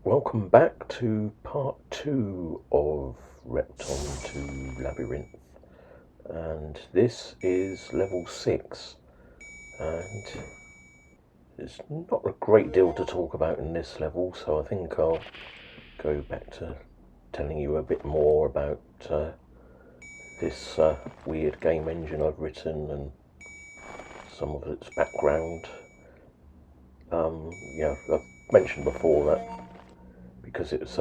Welcome back to part 2 of Repton to Labyrinth, and this is level 6, and there's not a great deal to talk about in this level, so I think I'll go back to telling you a bit more about this weird game engine I've written and some of its background. I've mentioned before that because it's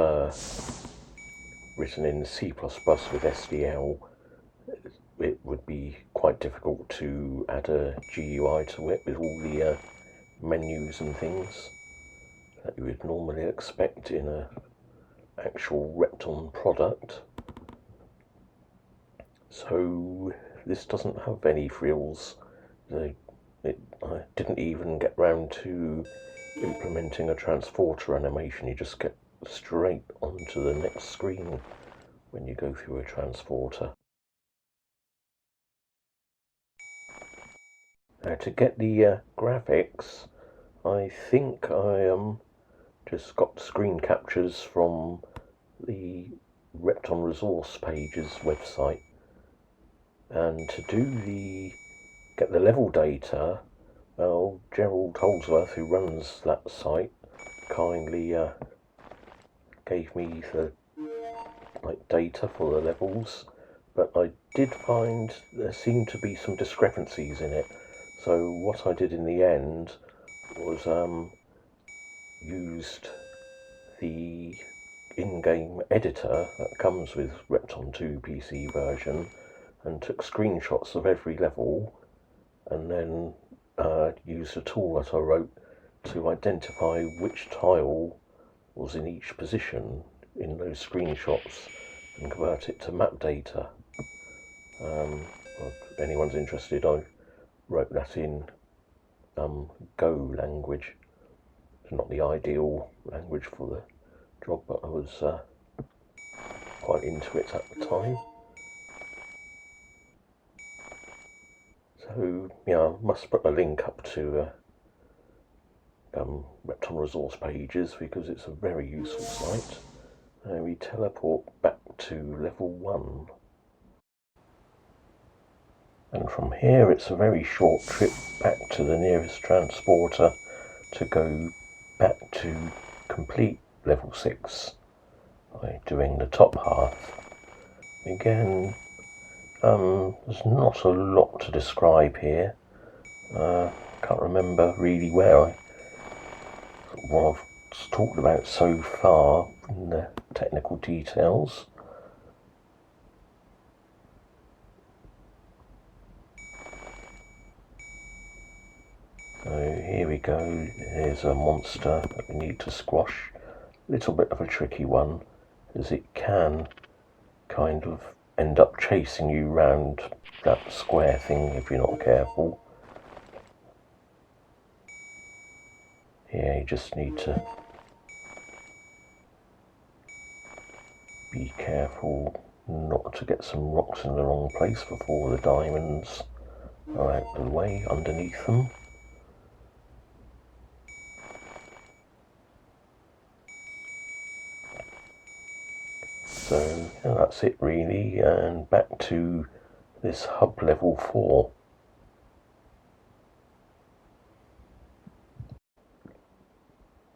written in C++ with SDL, it would be quite difficult to add a GUI to it with all the menus and things that you would normally expect in an actual Repton product. So this doesn't have any frills. I didn't even get round to implementing a transporter animation. You just get straight onto the next screen when you go through a transporter. Now to get the graphics, I think I just got screen captures from the Repton resource page's website, and to get the level data, well, Gerald Holdsworth, who runs that site, kindly gave me the data for the levels, but I did find there seemed to be some discrepancies in it. So what I did in the end was used the in-game editor that comes with Repton 2 PC version and took screenshots of every level, and then used a tool that I wrote to identify which tile was in each position in those screenshots and convert it to map data. If anyone's interested, I wrote that in Go language. It's not the ideal language for the job, but I was quite into it at the time. So yeah, I must put a link up to Repton resource pages because it's a very useful site. Now we teleport back to level 1. And from here it's a very short trip back to the nearest transporter to go back to complete level 6 by doing the top half. Again, there's not a lot to describe here. Can't remember really what I've talked about so far in the technical details. So here we go, there's a monster that we need to squash. A little bit of a tricky one, as it can kind of end up chasing you round that square thing if you're not careful. Here you just need to be careful not to get some rocks in the wrong place before the diamonds are out of the way underneath them. So yeah, that's it really, and back to this hub level 4.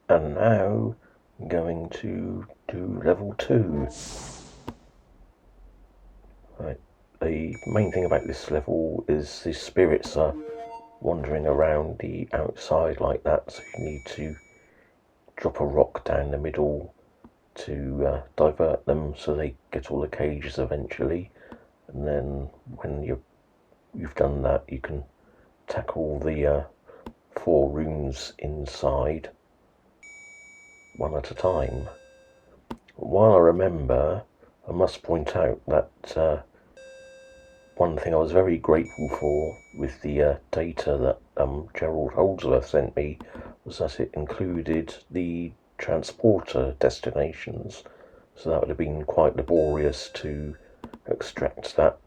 And now I'm going to do level 2. Right. The main thing about this level is the spirits are wandering around the outside like that, so you need to drop a rock down the middle to divert them so they get all the cages eventually, and then when you've done that you can tackle the 4 rooms inside one at a time. While I remember, I must point out that one thing I was very grateful for with the data that Gerald Holdsworth sent me was that it included the transporter destinations, so that would have been quite laborious to extract that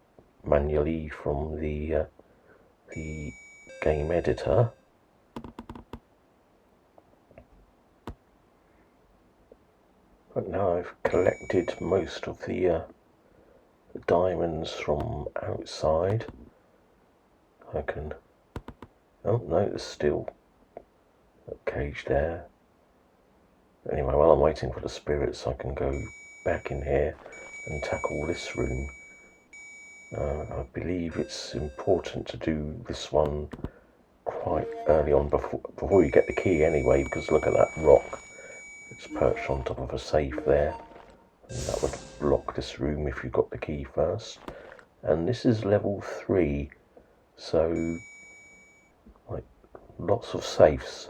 manually from the game editor. But now I've collected most of the diamonds from outside. I can... Oh no, there's still a cage there. Anyway, while I'm waiting for the spirits, I can go back in here and tackle this room. I believe it's important to do this one quite early on before you get the key anyway, because look at that rock. It's perched on top of a safe there, and that would block this room if you got the key first. And this is level 3, so like lots of safes,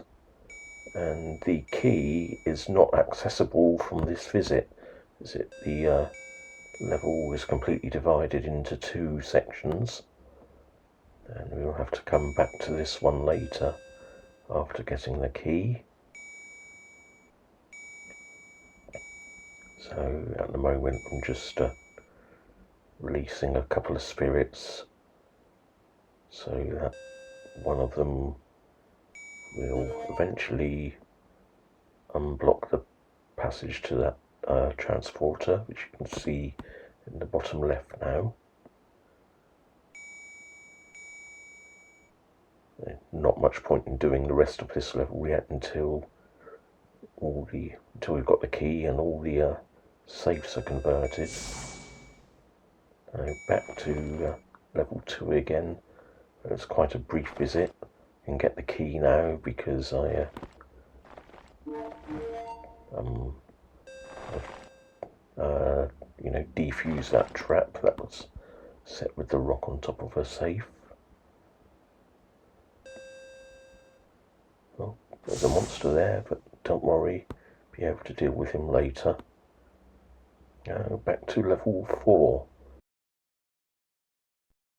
and the key is not accessible from this visit. The level is completely divided into 2 sections, and we'll have to come back to this one later after getting the key. So at the moment I'm just releasing a couple of spirits so that one of them will eventually unblock the passage to that transporter, which you can see in the bottom left now. Not much point in doing the rest of this level yet until we've got the key and all the safes are converted. Now back to level 2 again. It's quite a brief visit. I can get the key now because I defuse that trap that was set with the rock on top of a safe. Well, there's a monster there, but don't worry, be able to deal with him later. Now back to level 4.